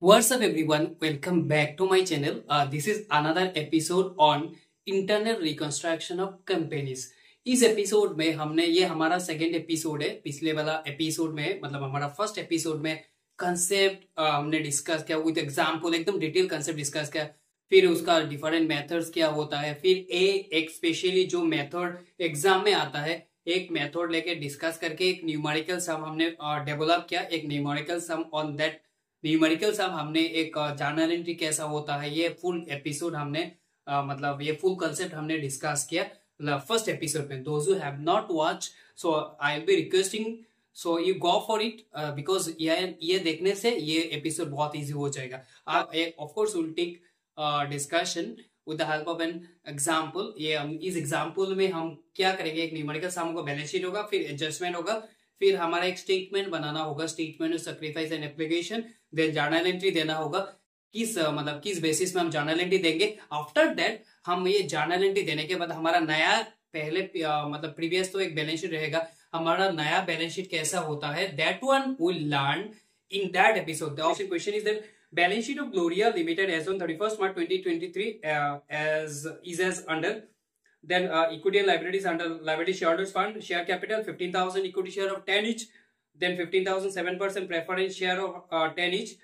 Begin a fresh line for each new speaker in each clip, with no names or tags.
What's up everyone? Welcome back to my channel. This is another episode on internal reconstruction of companies. इस episode में हमने ये हमारा second episode है। पिछले वाला एपिसोड में मतलब हमारा फर्स्ट एपिसोड में कंसेप्ट हमने डिस्कस किया विद एग्जांपल, एकदम डिटेल कंसेप्ट डिस्कस किया। फिर उसका डिफरेंट मेथड्स क्या होता है, फिर एक स्पेशली जो मेथड एग्जाम में आता है, एक मेथड लेके डिस्कस करके एक न्यूमेरिकल सम हमने डेवलप किया। एक numerical sum on that numerical sum हमने एक जर्नल एंट्री कैसा होता है, ये फुल एपिसोड हमने मतलब ये फुल कंसेप्ट हमने डिस्कस किया फर्स्ट एपिसोड में। Those who have not watch, so I will be requesting so you go for it because ये देखने से ये एपिसोड बहुत इजी हो जाएगा। Of course will take discussion with the help of an example. ये इस एग्जाम्पल में हम क्या करेंगे, एक न्यूमेरिकल सम होगा, बैलेंस शीट होगा, फिर एडजस्टमेंट होगा, फिर हमारा एक स्टेटमेंट बनाना होगा, statement of sacrifice and application, then journal entry देना होगा। किस बेसिस में हम जर्नल एंट्री देंगे। आफ्टर दैट हम ये जर्नल एंट्री देने के बाद हमारा नया पहले मतलब प्रीवियस तो एक बैलेंस शीट रहेगा, हमारा नया बैलेंस शीट कैसा होता है, that one will learn in that episode. The question is that balance sheet of Gloria limited as on 31st March 2023 as under. Then equity and liabilities under liability shareholders fund, share capital 15,000 equity share of 10 each, then 15,000 7% preference share of 10 each,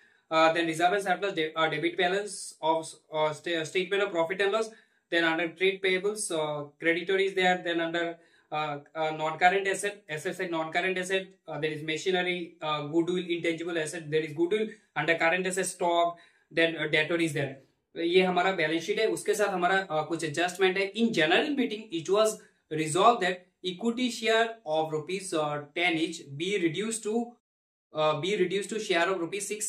then reserve and surplus debit balance of statement of profit and loss, then under trade payables creditor is there, then under non-current assets like non-current asset, there is machinery, goodwill, intangible asset, there is goodwill, under current asset stock, then debtor is there। ये हमारा balance sheet है, उसके साथ हमारा कुछ adjustment है। In general meeting it was resolve that equity share of ₹10 each be reduced to share of ₹6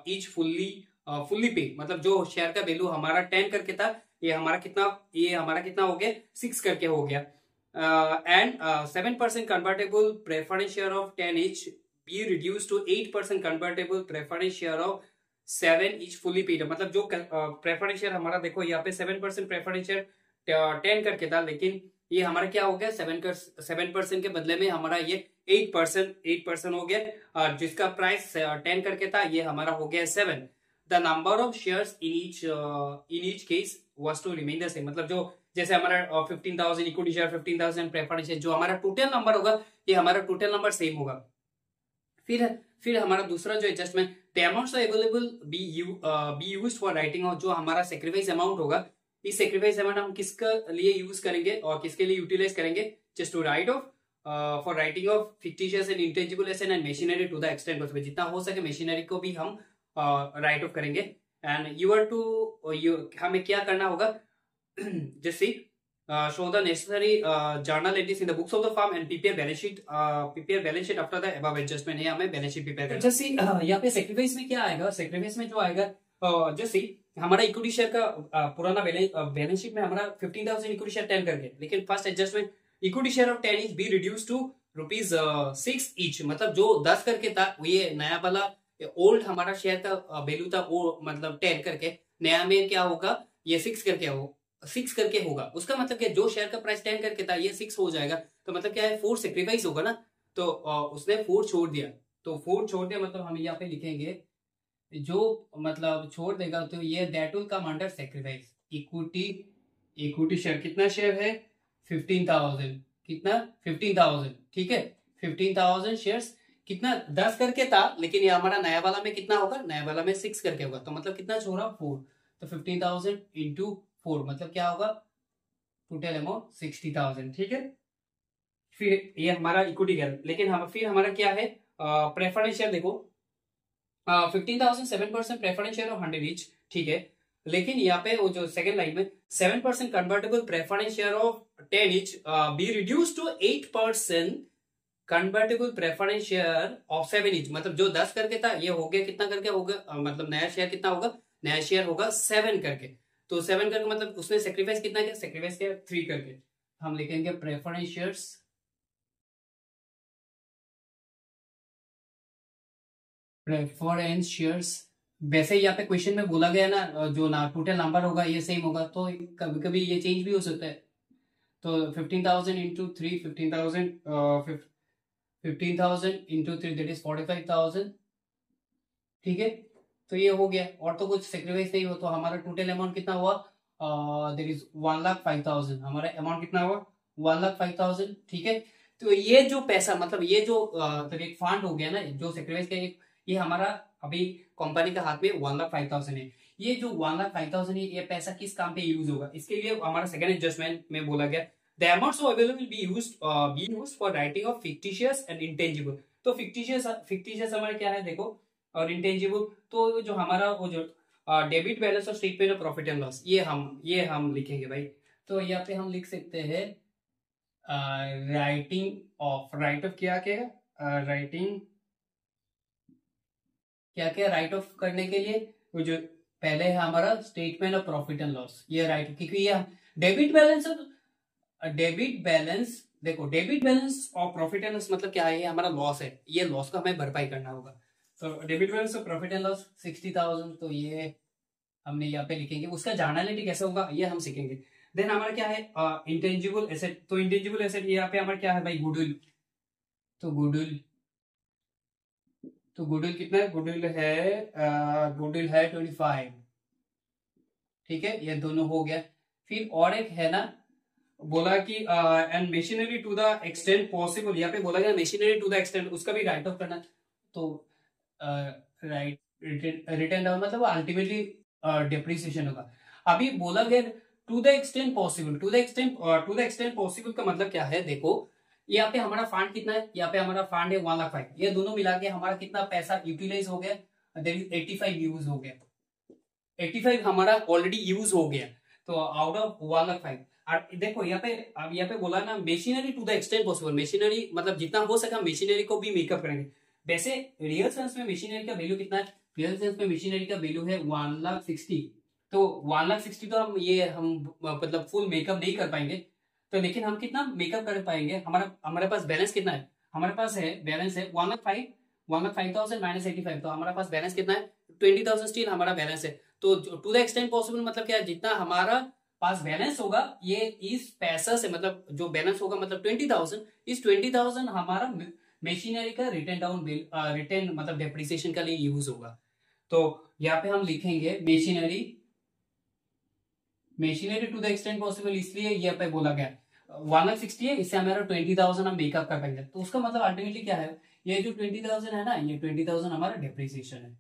each fully पे। मतलब जो शेयर का वैल्यू हमारा 10 करके था, ये हमारा कितना हो गया, 6 करके हो गया। And 7% convertible preference share of 10 each be reduced to 8% convertible preference share of 7 each fully paid। मतलब जो प्रेफरेंस शेयर हमारा देखो यहाँ पे 7% प्रेफरेंस शेयर 10 करके था, लेकिन ये हमारा क्या हो गया, 7% के बदले में हमारा ये 8% हो गया। जिसका प्राइस 10 करके था, ये हमारा हो गया 7। The number of shares in each case was to remain the same. मतलब जो जैसे हमारा 15,000 इक्विटी शेयर, 15,000 प्रेफरेंस शेयर, जो हमारा टोटल नंबर होगा, ये हमारा टोटल नंबर सेम होगा। फिर हमारा दूसरा जो adjustment, the amounts available be used for writing of, जो हमारा सेक्रीफाइस अमाउंट होगा, इस सेक्रीफाइस अमाउंट हम किसके लिए यूज करेंगे और किसके लिए यूटिलाइज करेंगे, just to write off for writing off fictitious and intangible asset and machinery to the extent possible. जितना हो सके मशीनरी को भी हम राइट ऑफ करेंगे। एंड हमें क्या करना होगा, जैसे show the necessary journal entries in the books of the firm and prepare balance sheet after the above adjustment है, हमें बैलेंस शीट प्रिपेयर करना। जैसे यहाँ पे सेक्रीफाइस में क्या आएगा, सेक्रीफाइस में जो आएगा जैसे हमारा इक्विटी शेयर का पुराना बैलेंस शीट में हमारा 15,000 इक्विटी शेयर 10 करके, लेकिन first adjustment equity share of 10 each be reduced to ₹6 each। मतलब जो 10 करके था, ये नया वाला ओल्ड हमारा शेयर का वैल्यू था, वो मतलब 10 करके, नया में क्या होगा, ये 6 करके होगा। उसका मतलब क्या, जो शेयर का प्राइस 10 करके था, ये 6 हो जाएगा। तो मतलब क्या है, 4 सेक्रीफाइस होगा ना। तो उसने 4 छोड़ दिया, तो 4 छोड़ दिया मतलब हम यहाँ पे लिखेंगे, जो मतलब छोड़ देगा तो ये that will come under sacrifice. Equity share कितना शेयर है, 15,000, कितना 15,000, ठीक है। 15,000 शेयर्स कितना 10 करके था, लेकिन ये हमारा नया वाला में कितना होगा, नया वाला में 6 करके होगा। तो मतलब कितना छोड़ा, 4। तो 15,000 इंटू 4 मतलब क्या होगा, टोटल अमाउंट 60,000, ठीक है। फिर ये हमारा इक्विटी शेयर, लेकिन फिर हमारा क्या है, प्रेफरेंस शेयर देखो, 15,000 7% प्रेफरेंस शेयर ऑफ 100 each, ठीक है। लेकिन यहाँ पे वो जो सेकंड लाइन में 7% convertible preference share of 10 each be reduce to 8% convertible preference share of 7 each। मतलब जो 10 करके था, ये हो गया कितना करके होगा, मतलब नया शेयर कितना होगा, नया शेयर होगा 7 करके। तो 7 करके मतलब उसने सेक्रीफाइस कितना किया, सेक्रीफाइस किया 3 करके। हम लिखेंगे प्रेफरेंस शेयर्स। वैसे यहाँ पे क्वेश्चन में बोला गया ना, जो ना टोटल नंबर होगा ये सेम होगा, तो कभी कभी ये चेंज भी हो सकता है। तो 15,000 इंटू 3, 15,000 इंटू 3 दैट इज 45,000, ठीक है। तो ये हो गया, और तो कुछ सेक्रीफाइस नहीं हो, तो हमारा टोटल अमाउंट कितना हुआ, देयर इज 1,05,000, हमारा अमाउंट कितना हुआ 1,05,000, ठीक है। तो ये जो पैसा मतलब ये जो तो एक फंड हो गया ना जो सेक्रीफाइस का, एक ये हमारा अभी कंपनी का हाथ में 1,05,000 है। ये जो 1,05,000 है, ये पैसा किस काम पे यूज होगा, इसके लिए हमारा सेकंड एडजस्टमेंट में बोला गया the amounts available will be used for writing off fictitious and intangible. तो फिक्टिशियस हमारा क्या है देखो, और इंटेंजिबल, तो जो हमारा वो जो डेबिट बैलेंस और statement of profit and loss, ये हम लिखेंगे भाई। तो यहाँ पे हम लिख सकते हैं राइट ऑफ क्या क्या राइटिंग क्या क्या राइट ऑफ करने के लिए, वो जो पहले है हमारा statement of profit and loss, ये राइट, क्योंकि ये डेबिट बैलेंस, डेबिट बैलेंस देखो, डेबिट बैलेंस और प्रॉफिट एंड लॉस मतलब क्या है, ये हमारा लॉस है, ये लॉस को हमें भरपाई करना होगा। तो डेबिट बैलेंस और प्रॉफिट एंड लॉस 60,000, तो ये हमने यहाँ पे लिखेंगे। उसका जर्नलिटी कैसे होगा ये हम सीखेंगे। देन हमारा क्या है इंटेंजिबल एसेट, तो इंटेंजिबल एसेट यहाँ पे हमारा क्या है भाई, गुडविल। तो गुडविल कितना है, गुडविल है 25, ठीक है, ये दोनों हो गया। फिर और एक है ना, बोला कि and machinery to the extent possible, यहाँ पे बोला गया मशीनरी टू द एक्सटेंट, उसका भी राइट ऑफ करना। तो राइट रिटर्न डाउन मतलब अल्टीमेटली डेप्रिसिएशन होगा। अभी बोला गया to the extent possible, to the extent possible का मतलब क्या है देखो, यहाँ पे हमारा फंड कितना है, यहाँ पे हमारा फंड है 1,05,000, ये दोनों मिला के हमारा कितना पैसा यूटिलाइज हो गया, 85 यूज हो गया, 85 हमारा ऑलरेडी यूज हो गया। तो आउट ऑफ 1,05,000, और देखो यहाँ पे, अब यहाँ पे बोला ना machinery to the extent possible, machinery मतलब जितना हो सका मशीनरी को भी मेकअप करेंगे। वैसे रियल सेंस में मशीनरी का वैल्यू कितना है, रियल सेंस में मशीनरी का वैल्यू है 1,60,000। तो 1,60,000 तो हम मतलब फुल मेकअप नहीं कर पाएंगे, तो लेकिन हम कितना मेकअप कर पाएंगे, हमारा हमारे पास बैलेंस कितना है, हमारे पास है बैलेंस है 1,05,000 माइनस 85, तो हमारे पास बैलेंस कितना है 20,000 स्टिल हमारा बैलेंस है। तो टू द एक्सटेंट पॉसिबल मतलब क्या है, जितना हमारा पास बैलेंस होगा, ये इस पैसा से मतलब जो बैलेंस होगा मतलब 20,000, इस 20,000 हमारा मशीनरी का रिटर्न डाउन रिटर्न मतलब डेप्रिसिएशन का लिए यूज होगा। तो यहाँ पे हम लिखेंगे machinery to the extent possible, इसलिए यहाँ पे बोला गया 1,60,000 है, इससे हमारा 20,000 हम मेकअप कर पाएंगे। तो उसका मतलब अल्टीमेटली क्या है, ये जो 20,000 है ना, ये 20,000 हमारा डेप्रिसिएशन है।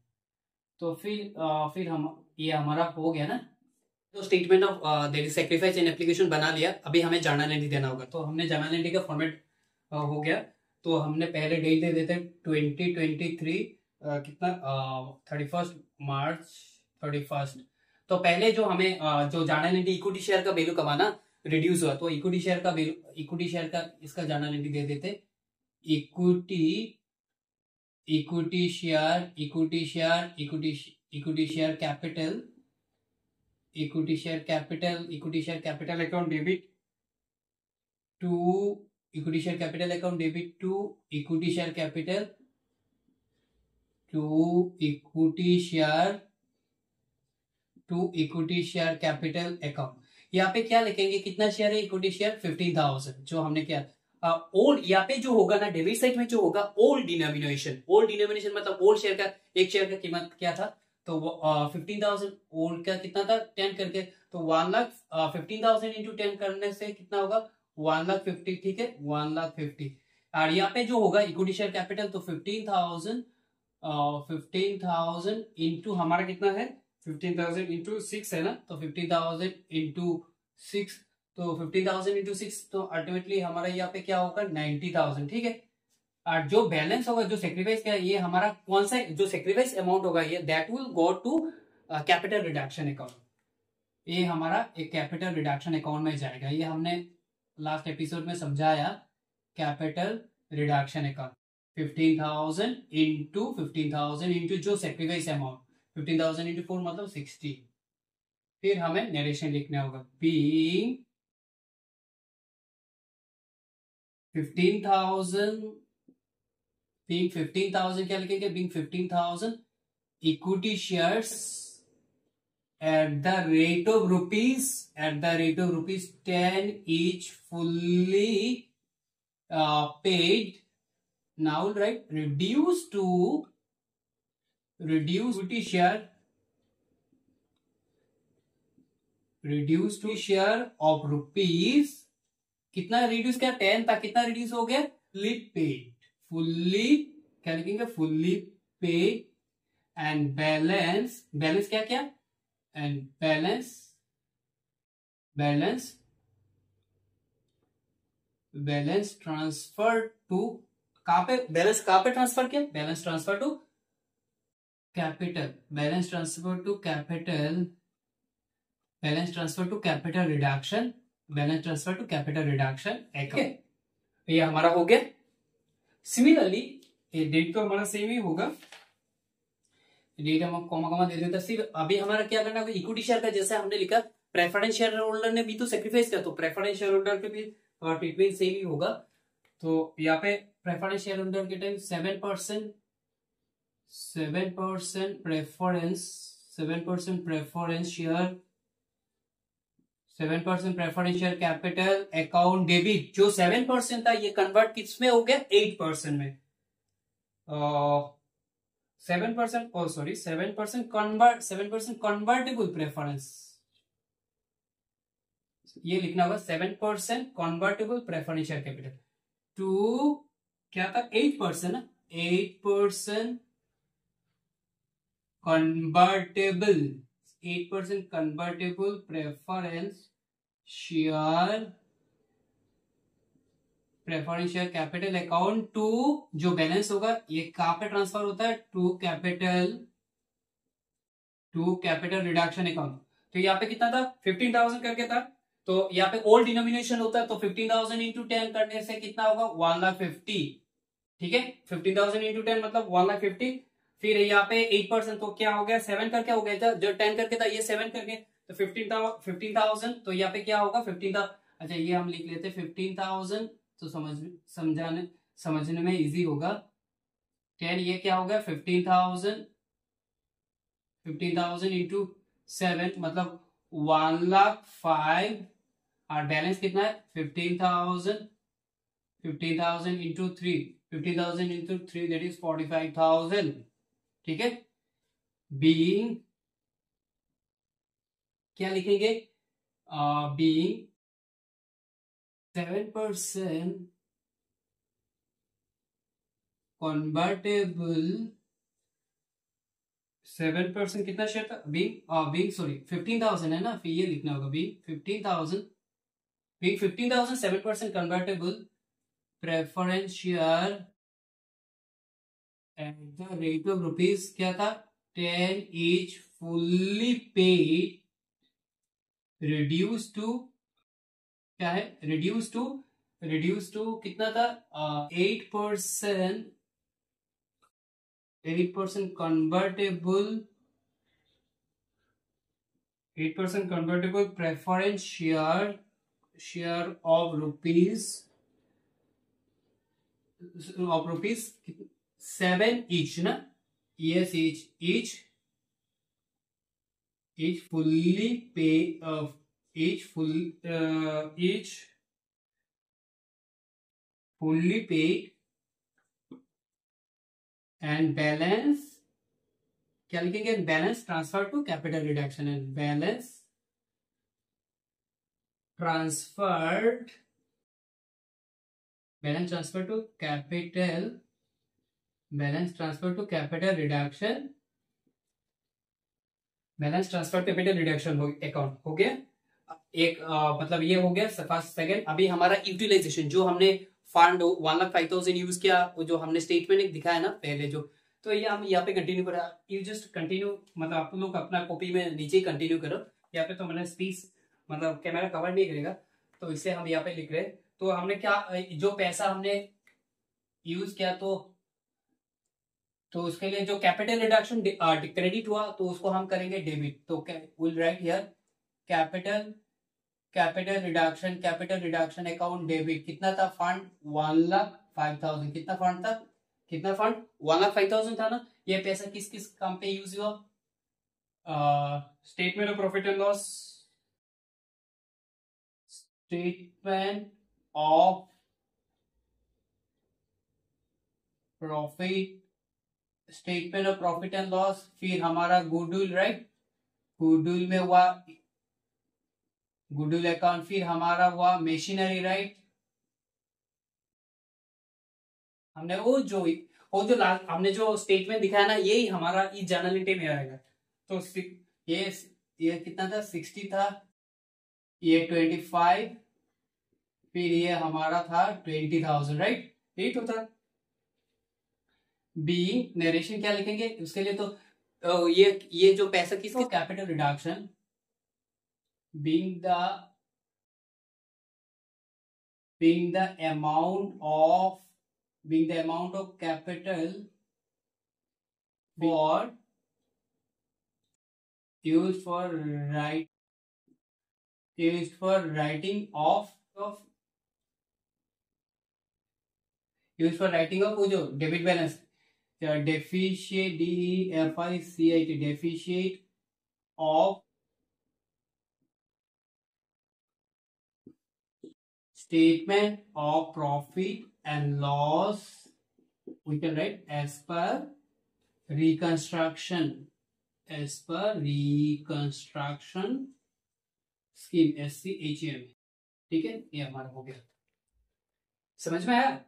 तो फिर हम ये हमारा हो गया ना। तो statement of their is sacrifice and application बना लिया, अभी हमें जर्नल एंट्री देना होगा। तो हमने जर्नल एंट्री का फॉर्मेट हो गया। तो हमने पहले डेट दे देते 2023 कितना 31 मार्च 31। तो पहले जो हमें जो जर्नल एंट्री इक्विटी शेयर का वैल्यू कमाना रिड्यूस हुआ, तो इक्विटी शेयर का इसका जर्नल एंट्री दे देते equity share capital account debit to equity share capital account debit to equity share capital to equity share capital account. यहाँ पे क्या लिखेंगे, कितना शेयर है इक्विटी शेयर 15,000, जो हमने क्या ओल्ड यहाँ पे जो होगा ना डेबिट साइड में जो होगा ओल्ड डिनोमिनेशन मतलब ओल्ड शेयर का, एक शेयर का कीमत क्या था, तो 15,000, ओल्ड का कितना था 10 करके, तो 1,15,000 इंटू 10 करने से कितना होगा 1,50,000, ठीक है 1,50,000। और यहाँ पे जो होगा इक्विटी शेयर कैपिटल, तो 15,000 इंटू हमारा कितना है 15,000 इंटू 6 है ना, तो 15,000 इंटू 6, तो 15,000 इंटू 6, तो अल्टीमेटली हमारा यहाँ पे क्या होगा 90,000, ठीक है। और जो बैलेंस होगा, जो सेक्रीफाइस क्या है, ये हमारा कौन सा जो सेक्रीफाइस अमाउंट होगा, ये that will go to capital reduction account, ये हमारा एक कैपिटल रिडक्शन अकाउंट में जाएगा। ये हमने लास्ट एपिसोड में समझाया, कैपिटल रिडक्शन अकाउंट 15,000 इंटू जो सेक्रीफाइस अमाउंट 15,000 इंटू 4 मतलब 60। फिर हमें नरेशन लिखना होगा, बीइंग 15,000 क्या लिखेंगे, being 15,000 equity shares at the rate of rupees 10 each fully paid, now right, reduced to reduce equity share, reduce to share of rupees, कितना reduce किया, 10 था, कितना रिड्यूस हो गया, फुल्ली पेड, फुल्ली, क्या लिखेंगे, फुल्ली पे, एंड बैलेंस, बैलेंस क्या क्या, and balance, balance, balance transfer to, कहां पे बैलेंस, कहां पे ट्रांसफर किया, balance transfer to capital, balance transfer to capital, balance transfer to capital reduction, balance transfer to capital reduction, ये हमारा हो गया। सिमिलरली ये डेट तो हमारा सेम ही होगा, डेट हम कॉमा कॉमा दे देता, सिर्फ अभी हमारा क्या करना है, इक्विटी शेयर का जैसे हमने लिखा, प्रेफरेंस शेयर होल्डर ने भी तो सेक्रीफाइस किया, तो प्रेफरेंस शेयर होल्डर के भी ट्रीटमेंट सेम ही होगा। तो यहाँ पे प्रेफरेंस शेयर होल्डर के time 7% preference, 7% preference share, 7% preference share capital account debit, जो 7% था ये कन्वर्ट किस में हो गया, 8% में, 7%, oh sorry, 7% convert, 7% convertible preference, ये लिखना होगा, 7% convertible preference share capital to, क्या था, 8% ना, 8% convertible, 8% convertible preference share, preference share capital account to, जो बैलेंस होगा ये कहां पे ट्रांसफर होता है, to capital, to capital reduction account. तो यहाँ पे कितना था, 15,000 करके था, तो यहाँ पे ओल्ड डिनोमिनेशन होता है, तो 15,000 इंटू 10 करने से कितना होगा, 1,50,000, ठीक है, 15,000 इंटू 10 मतलब 1,50,000, फिर यहाँ पे 8%, तो क्या हो गया, 7 करके हो गया था, जो 10 करके था ये 7 करके, तो 15,000, तो यहाँ पे क्या होगा, 15,000, अच्छा ये हम लिख लेते 15,000, तो समझने में इजी होगा, 10 ये क्या हो गया, 15,000, 15,000 इंटू 7 मतलब 1,05,000, और बैलेंस कितना है, 15,000, 15,000 इंटू 3, 15,000 इंटू 3 दैट इज 45,000, ठीक है, बीइंग, क्या लिखेंगे, बीइंग 7% कन्वर्टेबल, 7% कितना शेयर था, बीइंग सॉरी 15,000 है ना, फिर ये लिखना होगा, being 15,000 7% convertible preference share at the rate of rupees, क्या था, 10 each fully paid, reduce to, क्या है, रिड्यूस टू कितना था, 8%, 8% convertible, 8% convertible preference share of rupees, 7 each ना, yes, each fully pay, each fully paid, and balance, क्या लिखेंगे, balance transfer to capital reduction, and balance transferred, balance transfer to capital, balance transfer to capital reduction, balance transfer capital reduction account हो गया, एक मतलब ये हो गया first, second. अभी हमारा यूटिलाइजेशन, जो हमने फंड 1,05,000 यूज किया, जो हमने स्टेटमेंट एक दिखाया ना पहले, जो, तो ये हम यहाँ पे कंटिन्यू करा, यू जस्ट कंटिन्यू, मतलब आप लोग अपना कॉपी में नीचे ही कंटिन्यू करो, यहाँ पे तो मैंने स्पीच मतलब कैमरा कवर नहीं करेगा, तो इससे हम यहाँ पे लिख रहे हैं, तो हमने क्या, जो पैसा हमने यूज किया, तो उसके लिए जो कैपिटल रिडक्शन क्रेडिट हुआ, तो उसको हम करेंगे डेबिट, तो will write here capital, capital reduction account debit, कितना था फंड, 1,05,000, कितना फंड था, कितना फंड 1,05,000 था ना, ये पैसा किस किस काम पे यूज हुआ, statement of profit and loss, statement of profit statement of profit and loss, फिर हमारा गुडविल, राइट, गुडविल में हुआ गुडविल अकाउंट, फिर हमारा हुआ मशीनरी, राइट। हमने वो जो लास्ट हमने जो स्टेटमेंट दिखाया ना, यही हमारा इस जर्नल एंट्री में आएगा। तो ये ये कितना था, 60 था, ये 25, फिर ये हमारा था 20,000, राइट। यही तो था। बी नरेशन क्या लिखेंगे उसके लिए, तो ये जो पैसा किसका, capital reduction, being the amount of capital for used for writing of वो जो debit balance, deficit, DEFICIT, deficit of statement of profit and loss, we can write as per reconstruction scheme, SCHM। ठीक है, ये हमारा हो गया, समझ में आया।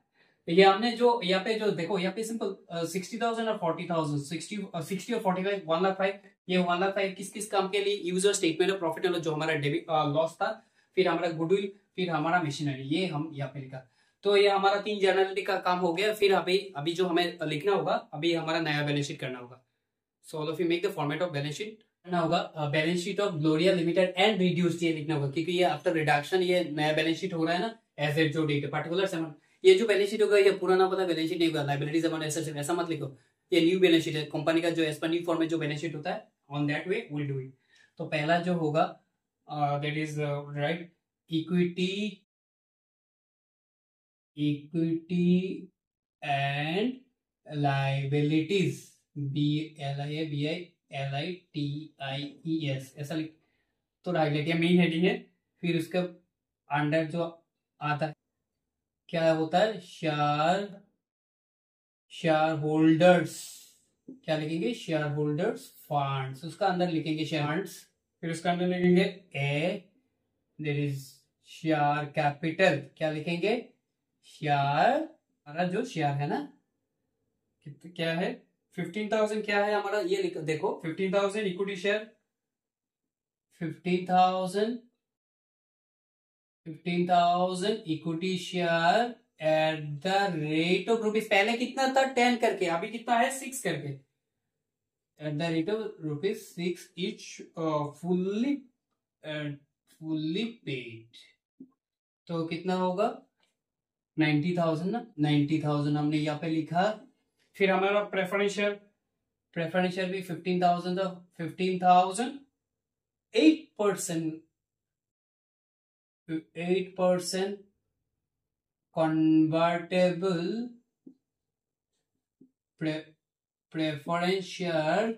ये हमने जो यहाँ पे जो देखो, यहाँ पे सिंपल 60,000 और 40,000, 60 और 45, 1,05,000, ये 1,05,000 किस किस काम के लिए, user statement of profit and loss जो हमारा डेबिट लॉस था, फिर हमारा गुडविल, फिर हमारा मशीनरी, ये हम यहाँ पे लिखा। तो ये हमारा 3 जर्नलिटी का काम हो गया। फिर अभी जो हमें लिखना होगा, अभी हमारा नया बैलेंस शीट करना होगा। So all of you make the format of balance sheet करना होगा। Balance sheet of Gloria limited and reduced ये लिखना होगा, क्योंकि ये आफ्टर रिडक्शन ये नया बैलेंस शीट हो रहा है ना, एसेट जो डेट पर्टिकुलर सेवन, ये जो बैलेंस शीट होगा ये पुराना पता बैलेंस शीट नहीं होगा, लायबिलिटीज अमाउंट एसेट्स ऐसा मत लिखो, ये न्यू बैलेंस शीट है कंपनी का, जो एज पर न्यू फॉर्मेट जो बैलेंस शीट होता है, on that way will do it. तो पहला जो होगा that is right, equity and liabilities, BLIABILITIES ऐसा लिख, तो हाईलाइट मेन हेडिंग है। फिर उसके अंडर जो आता है क्या होता है, शेयर होल्डर्स, क्या लिखेंगे, शेयर होल्डर्स फंड्स, उसका अंदर लिखेंगे शेयर फंड्स, फिर उसका अंदर लिखेंगे देयर इज शेयर कैपिटल, क्या लिखेंगे, शेयर, हमारा जो शेयर है ना, क्या है 15,000, क्या है हमारा, ये लिखो देखो 15,000 equity share, 15,000 equity share at the rate of rupees, पहले कितना था 10 करके, अभी कितना है 6 करके, eight the rate of rupees 6 etch fully paid. तो कितना होगा 90,000 ना, 90,000 हमने यहाँ पे लिखा। फिर हमारा प्रेफरेंशियल भी 15,000 था, 15,000 8% convertible preference share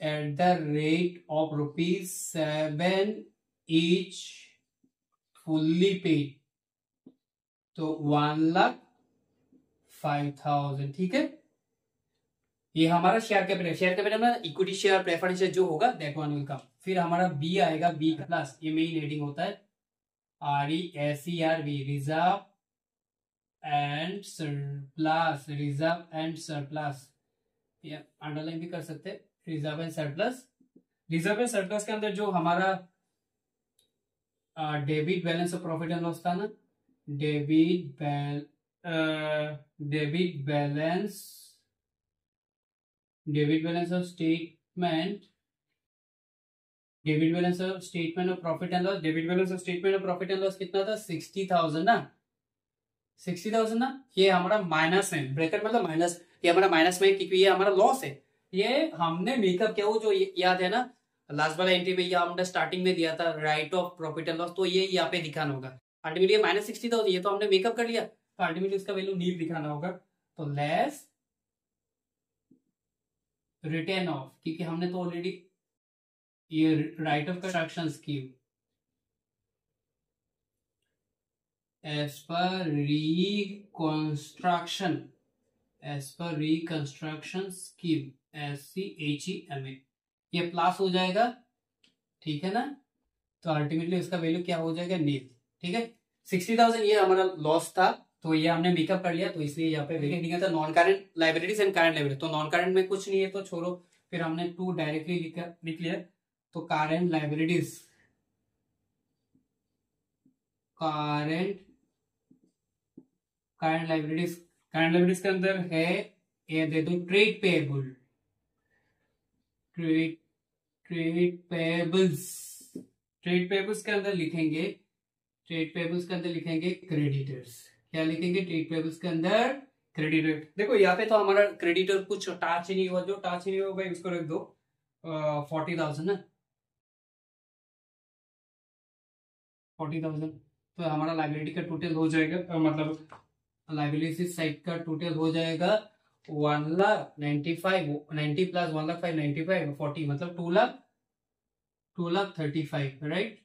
at the rate of ₹7 each fully paid, तो 1,05,000। ठीक है, ये हमारा शेयर कैपिटल में इक्विटी शेयर प्रेफरेंस जो होगा दैट वन विल कम। फिर हमारा बी आएगा, बी प्लस, ये मेन हेडिंग होता है, RESERV, रिजर्व एंड सरप्लस, ये अंडरलाइन भी कर सकते हैं, रिजर्व एंड सरप्लस के अंदर जो हमारा debit balance of profit and loss था ना, debit balance of statement of profit and loss, debit balance of statement of profit and loss कितना था 60,000 ना, 60,000 ना, ये हमारा माइनस में, ब्रैकेट मतलब माइनस, ये हमारा माइनस में, क्योंकि ये हमारा लॉस है। ये हमने मेकअप किया, वो जो याद है ना लास्ट वाला एंट्री में, ये हमने स्टार्टिंग में दिया था right of profit and loss, तो ये यहाँ पे दिखाना होगा। अल्टीमेटली माइनस 60,000, ये तो हमने मेकअप कर लिया, तो अल्टीमेटली उसका वैल्यू नील दिखाना होगा, तो लेस रिटर्न ऑफ, क्योंकि हमने तो ऑलरेडी ये write off construction scheme as per reconstruction as per reconstruction scheme, SCHEMA, ये प्लस हो जाएगा, ठीक है ना। तो अल्टीमेटली इसका वैल्यू क्या हो जाएगा, नील। ठीक है, 60,000 ये हमारा लॉस था, तो ये हमने मेकअप कर लिया, तो इसलिए यहाँ पे वेरिएंट निकला था non current liabilities and current liability. तो नॉन करंट में कुछ नहीं है तो छोड़ो, फिर हमने 2 डायरेक्टली लिख लिया। तो करंट लाइबिलिटीज, करंट लाइबिलिटीज के अंदर है, ये दे दो ट्रेड पेएबल, ट्रेड पेएबल्स के अंदर लिखेंगे, क्रेडिटर्स। क्या लिखेंगे, ट्रेड पेएबल्स के अंदर क्रेडिटर। देखो यहाँ पे तो हमारा क्रेडिटर कुछ टच ही नहीं हुआ, जो टच ही नहीं हुआ भाई उसको रख दो 40,000 ना, 40,000। तो हमारा लाइबिलिटी का टोटल हो जाएगा, मतलब लाइबिलिटी साइड का टोटल हो जाएगा 1,95,000, 90 प्लस 1,05,000, 95, 40, मतलब 2,35,000, राइट।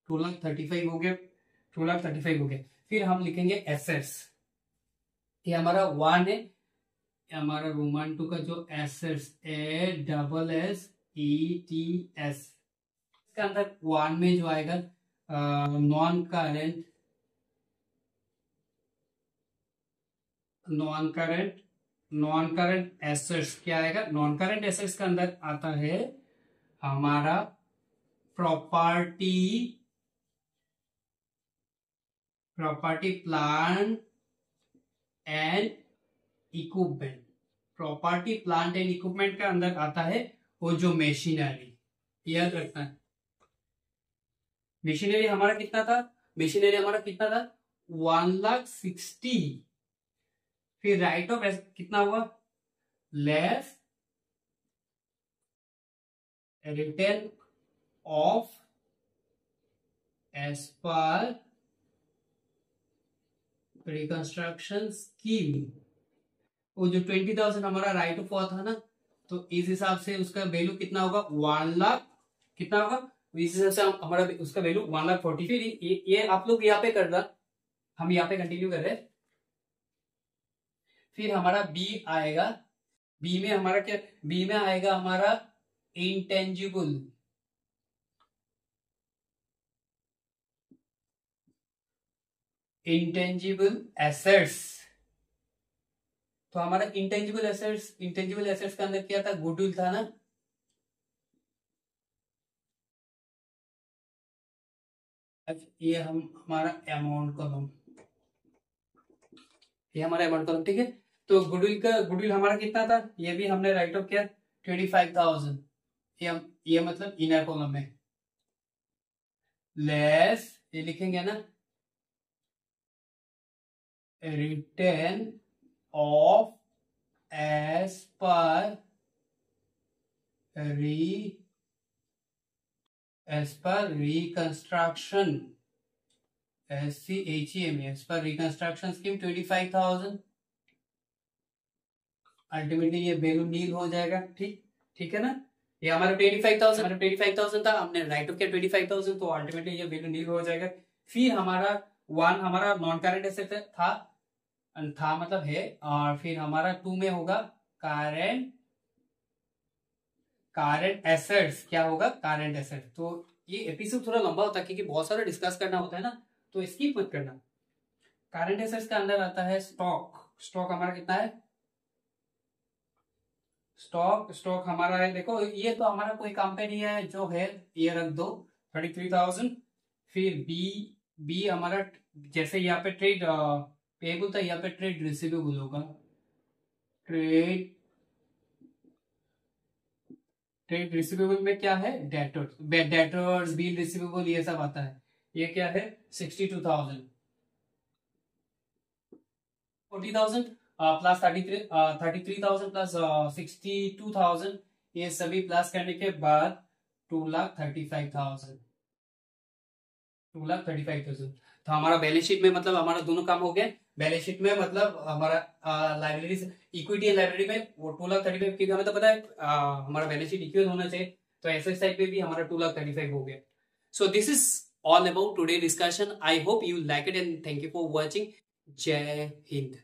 2,35,000 हो गया, 2,35,000 हो गया। फिर हम लिखेंगे एसेट्स, ये हमारा 1 है, हमारा रोमन 2 का जो एसेट्स, ASSETS, इसके अंदर 1 में जो आएगा नॉन करंट एसेट्स, क्या आएगा, नॉन करंट एसेट्स के अंदर आता है हमारा property, plant and equipment. Property plant and equipment के अंदर आता है वो जो मशीनरी, याद रखना है। मशीनरी हमारा कितना था, 1,60,000। फिर राइट ऑफ कितना हुआ, less return of as per reconstruction scheme. वो जो 20,000 हमारा राइट ऑफ हुआ था ना, तो इस हिसाब से उसका वैल्यू कितना होगा, 1 लाख, कितना होगा, इस हिसाब से हमारा उसका वैल्यू 1,40,000। फिर ये आप लोग यहाँ पे करना, हम यहाँ पे कंटिन्यू कर रहे हैं। फिर हमारा बी आएगा, बी में हमारा क्या, बी में आएगा हमारा इंटेंजिबल, एसेट्स। तो हमारा इंटेंजिबल एसेट्स के अंदर क्या था, गुडविल था ना। ये हमारा अमाउंट कॉलम, ये हमारा अमाउंट कॉलम, ठीक है। तो गुडविल हमारा कितना था, ये भी हमने राइट ऑफ किया 25,000, ये मतलब इनर कॉलम में, लेस ये लिखेंगे ना, return of as per reconstruction, SCHEMA, as per reconstruction scheme 25,000। Ultimately ये वैल्यू नील हो जाएगा, ठीक है ना। ये हमारा 25,000 था, हमने राइट ऑफ किया 25,000, तो अल्टीमेटली ये वैल्यू नील हो जाएगा। फिर हमारा 1 हमारा नॉन करंट एसेट था मतलब है, और फिर हमारा 2 में होगा करंट एसेट्स, क्या होगा, करंट एसेट। तो ये एपिसोड थोड़ा लंबा होता है क्योंकि बहुत सारा डिस्कस करना होता है ना, तो स्किप मत करना। करंट एसेट्स के अंदर आता है स्टॉक हमारा कितना है, स्टॉक हमारा है, देखो ये तो हमारा कोई काम पे नहीं है, जो है ये रख दो 33,000। फिर बी हमारा, जैसे यहाँ पे ट्रेड पेएबल था, यहाँ पे ट्रेड रिसीवेबल होगा, ट्रेड रिसीवेबल में क्या है, डेटर्स बिल रिसीवेबल, ये सब आता है। ये क्या है, 62,000, 40,000 प्लस 33,000 प्लस 62,000, ये सभी प्लस करने के बाद 2,35,000, 2,35,000। तो हमारा बैलेंस शीट में मतलब हमारा दोनों काम हो गए। बैलेंस शीट में मतलब हमारा लाइबिलिटीज, इक्विटी एंड लाइबिलिटी में वो 2,35,000, क्योंकि हमें तो पता है हमारा बैलेंस शीट इक्वल होना चाहिए, तो एसेट साइड पे भी हमारा 2,35,000 हो गया। So this is all about today discussion. I hope you like it and thank you for watching. जय हिंद।